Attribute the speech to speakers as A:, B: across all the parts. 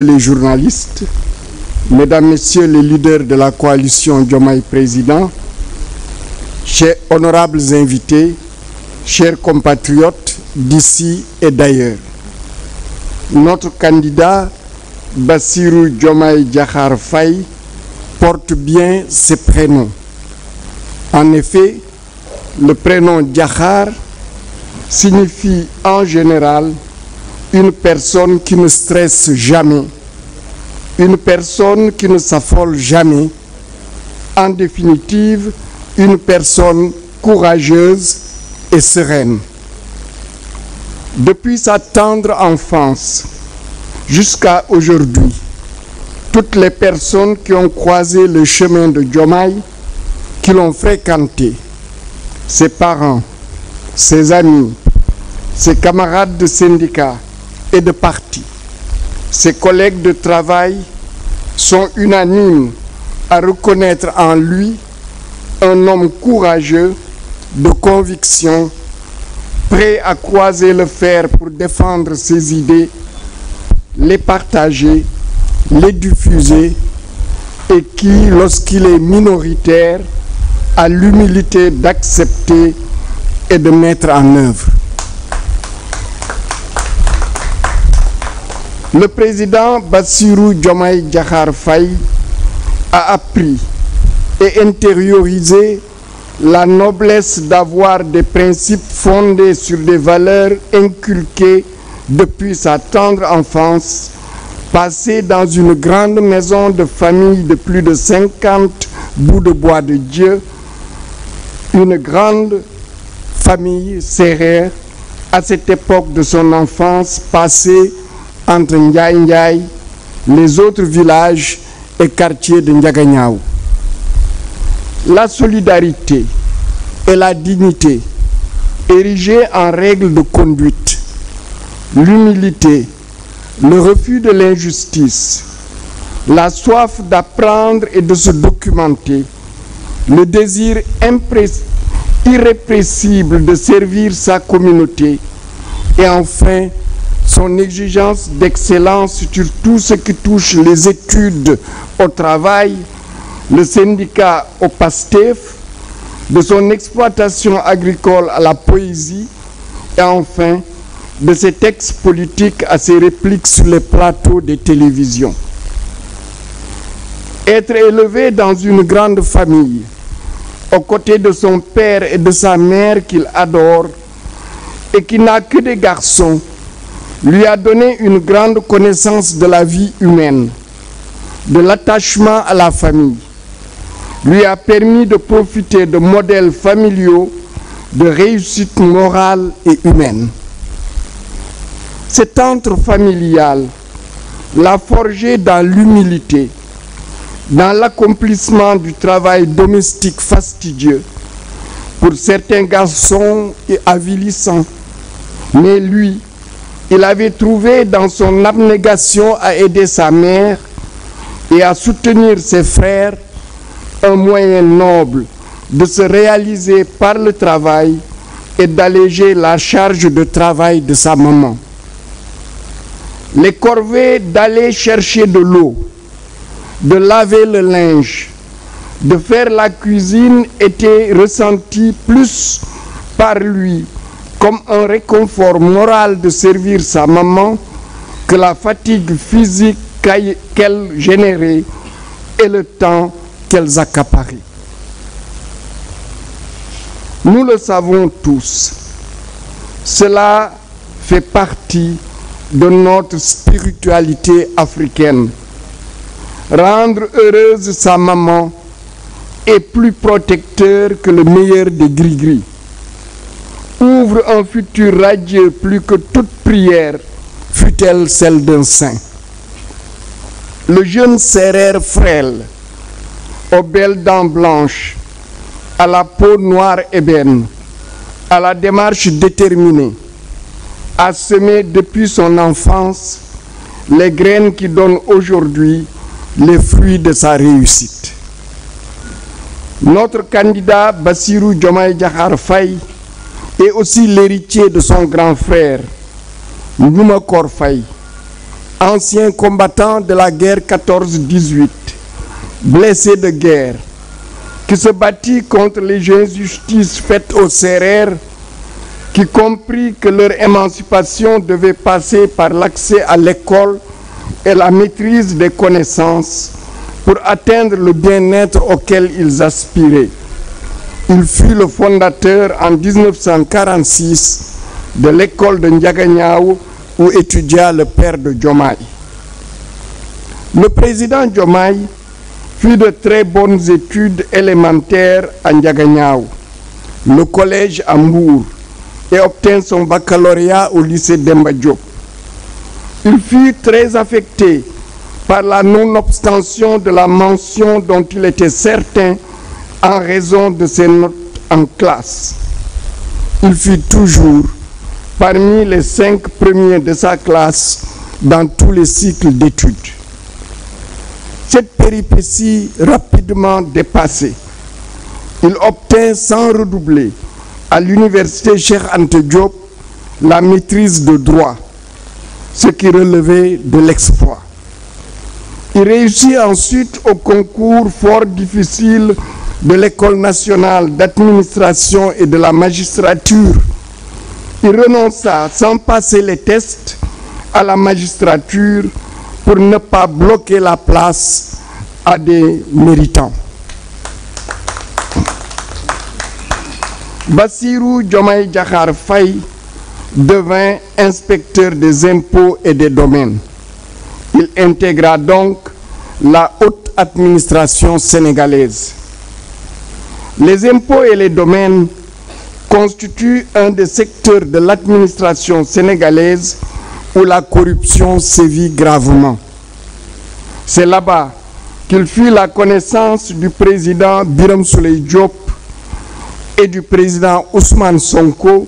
A: Les journalistes, mesdames, messieurs les leaders de la coalition Diomaye Président, chers honorables invités, chers compatriotes d'ici et d'ailleurs. Notre candidat Bassirou Diomaye Diakhar Faye porte bien ses prénoms. En effet, le prénom Diakhar signifie en général une personne qui ne stresse jamais, une personne qui ne s'affole jamais, en définitive, une personne courageuse et sereine. Depuis sa tendre enfance jusqu'à aujourd'hui, toutes les personnes qui ont croisé le chemin de Diomaye, qui l'ont fréquenté, ses parents, ses amis, ses camarades de syndicat et de parti, ses collègues de travail sont unanimes à reconnaître en lui un homme courageux, de conviction, prêt à croiser le fer pour défendre ses idées, les partager, les diffuser et qui, lorsqu'il est minoritaire, a l'humilité d'accepter et de mettre en œuvre. Le président Bassirou Diomaye Diakhar Faye a appris et intériorisé la noblesse d'avoir des principes fondés sur des valeurs inculquées depuis sa tendre enfance, passé dans une grande maison de famille de plus de 50 bouts de bois de Dieu, une grande famille sérère à cette époque de son enfance passée entre Ndiaye Ndiaye, les autres villages et quartiers de Ndiaganiao. La solidarité et la dignité érigées en règle de conduite, l'humilité, le refus de l'injustice, la soif d'apprendre et de se documenter, le désir irrépressible de servir sa communauté et enfin son exigence d'excellence sur tout ce qui touche les études au travail, le syndicat au PASTEF, de son exploitation agricole à la poésie et enfin de ses textes politiques à ses répliques sur les plateaux des télévisions. Être élevé dans une grande famille, aux côtés de son père et de sa mère qu'il adore et qui n'a que des garçons, lui a donné une grande connaissance de la vie humaine, de l'attachement à la famille, lui a permis de profiter de modèles familiaux de réussite morale et humaine. Cet antre familial l'a forgé dans l'humilité, dans l'accomplissement du travail domestique fastidieux, pour certains garçons et avilissants, mais lui, il avait trouvé dans son abnégation à aider sa mère et à soutenir ses frères un moyen noble de se réaliser par le travail et d'alléger la charge de travail de sa maman. Les corvées d'aller chercher de l'eau, de laver le linge, de faire la cuisine étaient ressenties plus par lui comme un réconfort moral de servir sa maman que la fatigue physique qu'elle générait et le temps qu'elles accaparaient. Nous le savons tous, cela fait partie de notre spiritualité africaine. Rendre heureuse sa maman est plus protecteur que le meilleur des gris-gris. Ouvre un futur radieux plus que toute prière, fût-elle celle d'un saint. Le jeune sérère frêle, aux belles dents blanches, à la peau noire ébène, à la démarche déterminée, a semé depuis son enfance les graines qui donnent aujourd'hui les fruits de sa réussite. Notre candidat Bassirou Diomaye Diakhar Faye est aussi l'héritier de son grand frère, Ndouma Kor Faye, ancien combattant de la guerre 14-18, blessé de guerre, qui se battit contre les injustices faites aux Sérères, qui comprit que leur émancipation devait passer par l'accès à l'école et la maîtrise des connaissances pour atteindre le bien-être auquel ils aspiraient. Il fut le fondateur en 1946 de l'école de Ndiaganiao où étudia le père de Diomaye. Le président Diomaye fit de très bonnes études élémentaires à Ndiaganiao, le collège à Mbour, et obtint son baccalauréat au lycée Demba Diop. Il fut très affecté par la non-obstention de la mention dont il était certain en raison de ses notes en classe. Il fut toujours parmi les 5 premiers de sa classe dans tous les cycles d'études. Cette péripétie rapidement dépassée, il obtint sans redoubler à l'université Cheikh Anta Diop la maîtrise de droit, ce qui relevait de l'exploit. Il réussit ensuite au concours fort difficile de l'École nationale d'administration et de la magistrature. Il renonça sans passer les tests à la magistrature pour ne pas bloquer la place à des méritants. Bassirou Diomaye Diakhar Faye devint inspecteur des impôts et des domaines. Il intégra donc la haute administration sénégalaise. Les impôts et les domaines constituent un des secteurs de l'administration sénégalaise où la corruption sévit gravement. C'est là-bas qu'il fit la connaissance du président Birame Souleye Diop et du président Ousmane Sonko,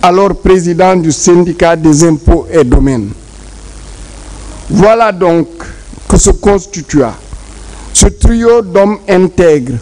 A: alors président du syndicat des impôts et domaines. Voilà donc que se constitua ce trio d'hommes intègres,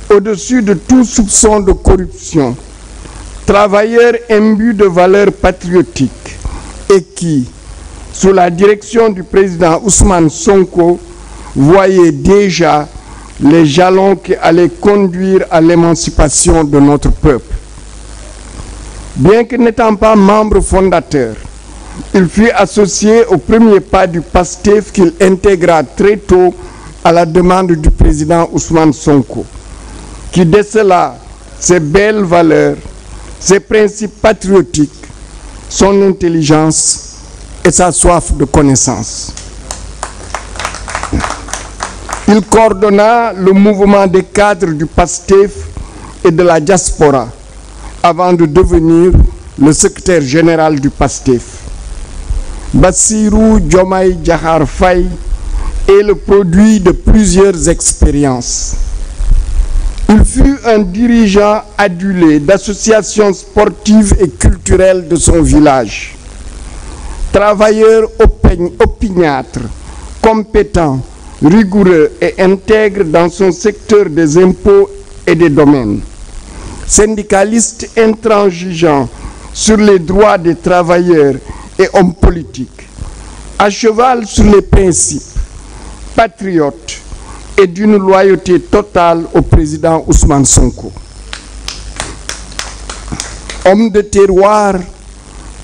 A: au-dessus de tout soupçon de corruption, travailleurs imbus de valeurs patriotiques et qui, sous la direction du président Ousmane Sonko, voyaient déjà les jalons qui allaient conduire à l'émancipation de notre peuple. Bien que n'étant pas membre fondateur, il fut associé au premier pas du PASTEF qu'il intégra très tôt à la demande du président Ousmane Sonko, qui décela ses belles valeurs, ses principes patriotiques, son intelligence et sa soif de connaissance. Il coordonna le mouvement des cadres du PASTEF et de la diaspora avant de devenir le secrétaire général du PASTEF. Bassirou Diomaye Diakhar Faye est le produit de plusieurs expériences. Il fut un dirigeant adulé d'associations sportives et culturelles de son village. Travailleur opiniâtre, compétent, rigoureux et intègre dans son secteur des impôts et des domaines. Syndicaliste intransigeant sur les droits des travailleurs et hommes politiques. À cheval sur les principes, patriote et d'une loyauté totale au président Ousmane Sonko. Homme de terroir,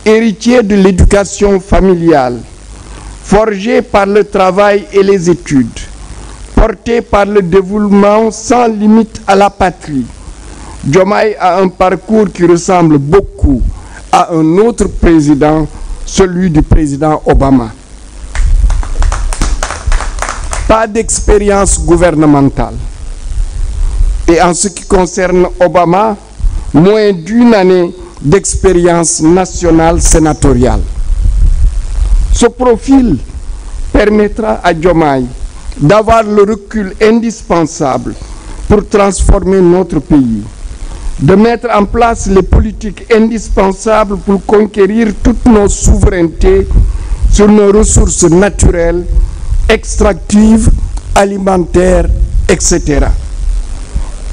A: héritier de l'éducation familiale, forgé par le travail et les études, porté par le dévouement sans limite à la patrie, Diomaye a un parcours qui ressemble beaucoup à un autre président, celui du président Obama. Pas d'expérience gouvernementale. Et en ce qui concerne Obama, moins d'une année d'expérience nationale sénatoriale. Ce profil permettra à Diomaye d'avoir le recul indispensable pour transformer notre pays, de mettre en place les politiques indispensables pour conquérir toutes nos souverainetés sur nos ressources naturelles, extractives, alimentaires, etc.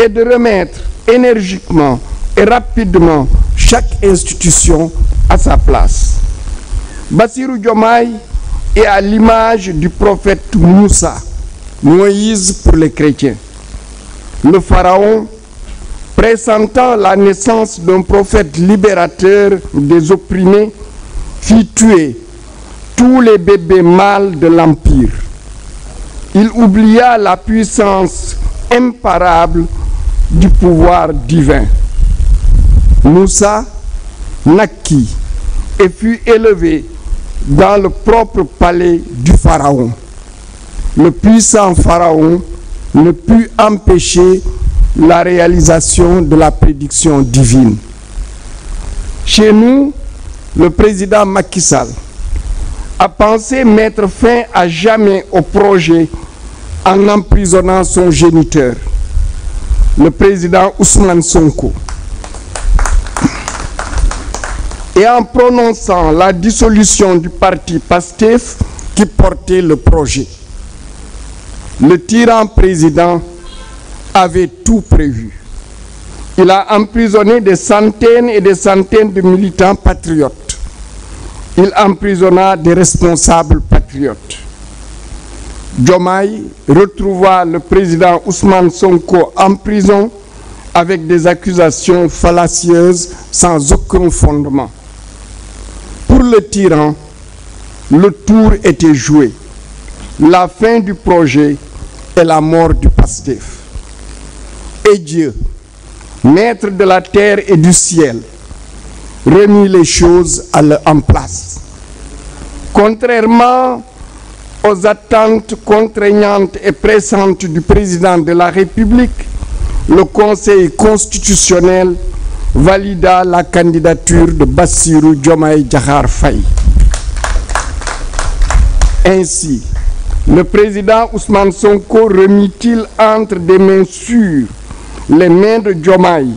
A: Et de remettre énergiquement et rapidement chaque institution à sa place. Bassirou Diomaye et à l'image du prophète Moussa, Moïse pour les chrétiens. Le pharaon, pressentant la naissance d'un prophète libérateur des opprimés, fit tuer tous les bébés mâles de l'empire. Il oublia la puissance imparable du pouvoir divin. Moussa naquit et fut élevé dans le propre palais du pharaon. Le puissant pharaon ne put empêcher la réalisation de la prédiction divine. Chez nous, le président Macky Sall a pensé mettre fin à jamais au projet en emprisonnant son géniteur, le président Ousmane Sonko, et en prononçant la dissolution du parti PASTEF qui portait le projet. Le tyran président avait tout prévu. Il a emprisonné des centaines et des centaines de militants patriotes. Il emprisonna des responsables patriotes. Diomaye retrouva le président Ousmane Sonko en prison avec des accusations fallacieuses sans aucun fondement. Pour le tyran, le tour était joué. La fin du projet et la mort du PASTEF. Et Dieu, maître de la terre et du ciel, remit les choses en place. Contrairement aux attentes contraignantes et pressantes du président de la République, le Conseil constitutionnel valida la candidature de Bassirou Diomaye Diakhar Faye. Ainsi, le président Ousmane Sonko remit-il entre des mains sûres, les mains de Diomaye,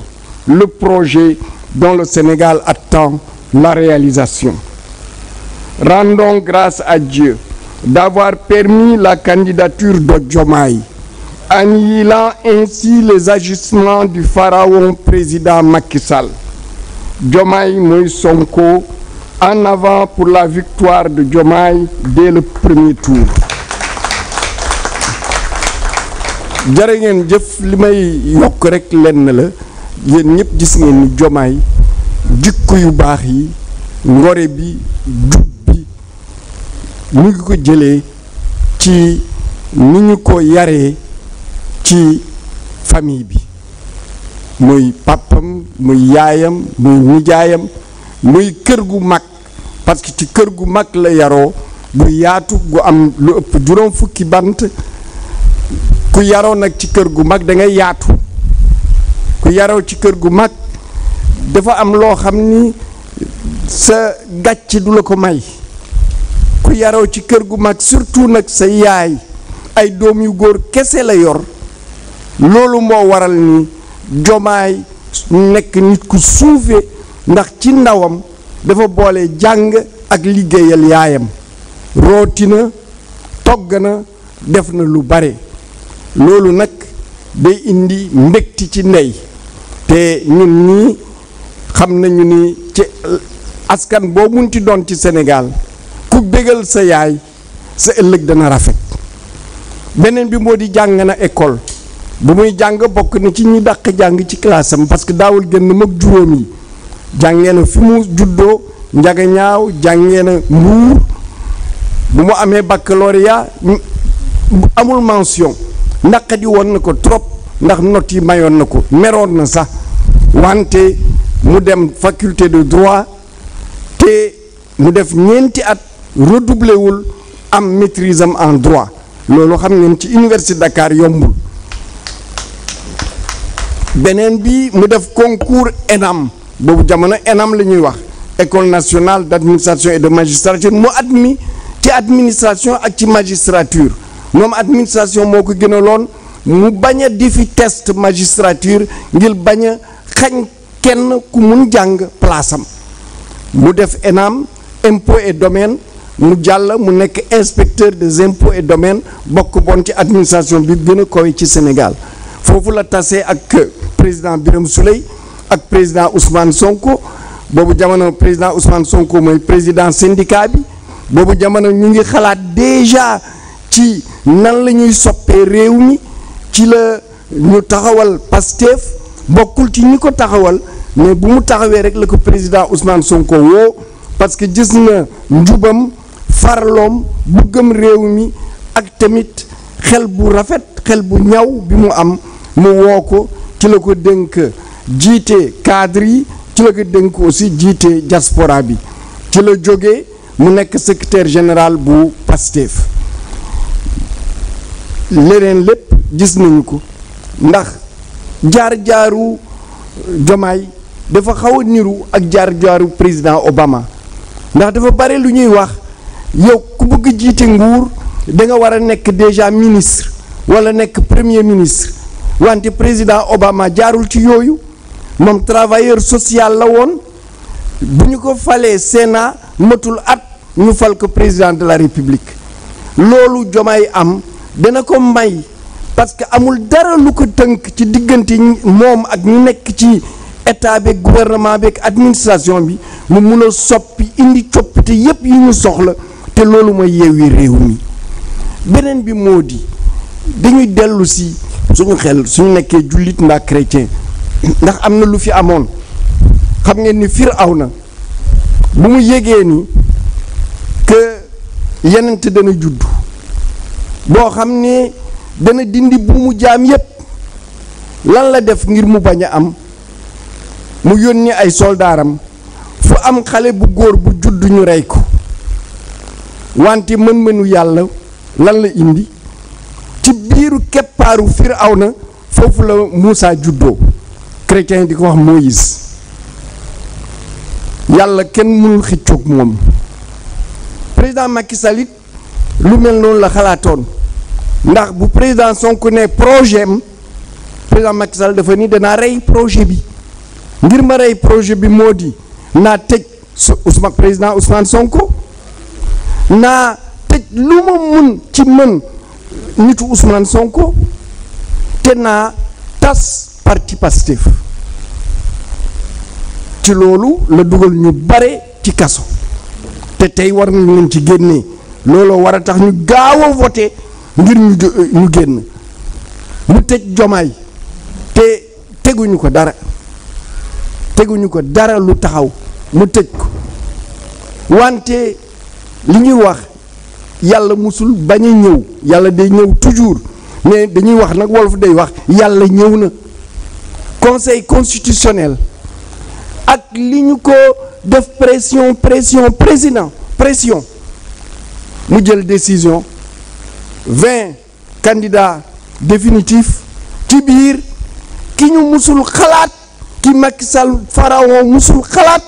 A: le projet dont le Sénégal attend la réalisation. Rendons grâce à Dieu d'avoir permis la candidature de Diomaye, annihilant ainsi les agissements du pharaon président Macky Sall. Diomaye mooy Sonko, en avant pour la victoire de Diomaye dès le premier tour. Jërë ngeen jëf, li may yokk rek lenn la, yéen ñëpp gis ngeen ni Diomaye jikko yu baax yi, ngore bi, jub bi mu ngi ko jëlee ci ni ñu ko yaree ci famille bi, muy papam, muy yaayam, muy nijaayam, muy kër gu mag, parce que ci kër gu mag la yaroo bu yaatu gu am lu ëpp juróom fukki bant. Ku yaroo nag ci kër gu mag da ngay yaatu. Ku yaroo ci kër gu mag dafa am loo xam ni sa gàcc du la ko may. Ku yaroo ci kër gu mag surtout nag sa yaay ay doom yu góor kese la yor. Loolu moo waral ni Diomaye nekk nit ku suufe ndax ci ndawam dafa boole jàng ak liggéeyal yaayam. Rootina, togg na, def na lu bare. Loolu nag day indi mbégti ci ndey te ñun ñii xam nañu ni ci askan boo munti doon ci Sénégal ku bégal sa yaay sa ëllëg dana rafet. Beneen bi moo di jàng na école bu muy jàng bokk na ci ñi dàq jàng ci classe am parce que daawul génn mag juróom yi. Jàngee na fi mu juddoo Njagañaaw, jàngee na Mbuur, bu mu amee baccalauréat amul mention. Naqadi woon na ko trop ndax note yi mayoon na ko meroon na sax wante mu dem faculté de droit te mu def ñeenti at redoublé wul am maîtrise am en droit. Loolu xam ngeen ci université Dakar yombul. Beneen bi mu def concours ENAM boobu jamono ENAM la ñuy wax école nationale d'administration et de magistrature mu admis ci administration ak ci magistrature. Moom administration moo ko gënaloon mu bañ a di fi test magistrature ngir bañ a xañ kenn ku mun jàng place am. Mu def ENAM impôt et domaine mu jàll mu nekk inspecteur des impôts et domaines bokk bon ci administration bi gën a koy ci Sénégal. Foofu la tasee ak président Birame Souleye ak président Ousmane Sonko boobu jamono président Ousmane Sonko mooy président syndicat bi boobu jamono ñu ngi xalaat déjà ci nan la ñuy soppee réew mi ci la ñu taxawal Pastef bokkul ci ñi ko taxawal mais bu mu taxawee rek la ko président Ousmane Sonko woo parce que gis na njubam farloom bëggam réew mi ak tamit xel bu rafet xel bu ñaw bi mu am mu woo ko ci la ko dénk jiite cadre yi ci la ko dénk aussi jiite diaspora bi ci la jógee mu nekk secrétaire général bu Pastef leneen lépp gis nañu ko ndax jaar-jaaru Diomaye dafa xaw a niru ak jaar-jaaru président Obama ndax dafa bare lu ñuy wax yow ku bëgg jiite nguur da nga war a nekk déjà ministre wala nekk premier ministre wante président Obama jaarul ci yooyu moom travailleur social la woon bu ñu ko falee Sénat matul at ñu fal ko président de la République loolu Diomaye am dana ko may parce que amul dara lu ko tënk ci diggante moom ak ñu nekk ci état bi gouvernement bi ak administration bi mu mun a soppi indi coppite yépp yi ñu soxla te loolu mooy Yewwi Réew Mi beneen bi moo di dañuy dellu si suñu xel suñu nekkee jullit mbaa chrétien ndax am na lu fi amoon xam ngeen ni Firawna bu mu yégee ni que yenent dana judd boo xam ne dana dindi bu mu jaam yépp lan la def ngir mu bañ a am mu yónni ay soldaaram fu am xale bu góor bu judd ñu rey ko wante mën-mënu yàlla lan la indi ci biiru keppaaru Firawna foofu la Muusa juddoo chrétien di ko wax Moïse yàlla kenn mënul xëccoog moom président Macky Sall it lu mel noonu la xalaatoon ndax bu président Sonko ne projet am président Macky Sall dafa ni danaa rey projet bi ngir ma rey projet bi moo di naa tëj président Ousmane Sonko naa tëj lu ma mun ci mën nitu Ousmane Sonko te naa tas parti Pastef ci loolu la dugal ñu bare ci kaso te tey war nañ leen ci génnee looloo war a tax ñu gaaw a voté ngir ñu génn mu tëj Diomaye te teguñu ko dara lu taxaw mu tëj ko wante li ñuy wax yàlla musul bañ a ñëw yàlla day ñëw toujours mais dañuy wax nag wolof day wax yàlla ñëw na conseil constitutionnel ak li ñu ko def pression mu jël décision 20 candidats définitifs ci biir ki ñu musul xalaat ki Macky Sall pharaon musul xalaat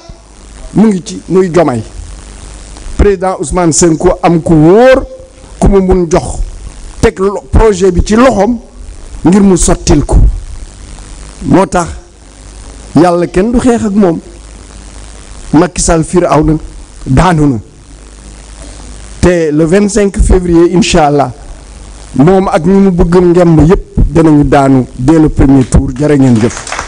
A: mu ngi ci muy Diomaye président Ousmane Sonko am ku wóor ku mu mun jox teg projet bi ci loxoom ngir mu sottil ko moo tax yàlla kenn du xeex ak moom Macky Sall Firawna daanu na te le 25 février incha allah moom ak ñu mu bëgg ngemb yépp danañu daanu dès le premier tour jërë ngeen jëf.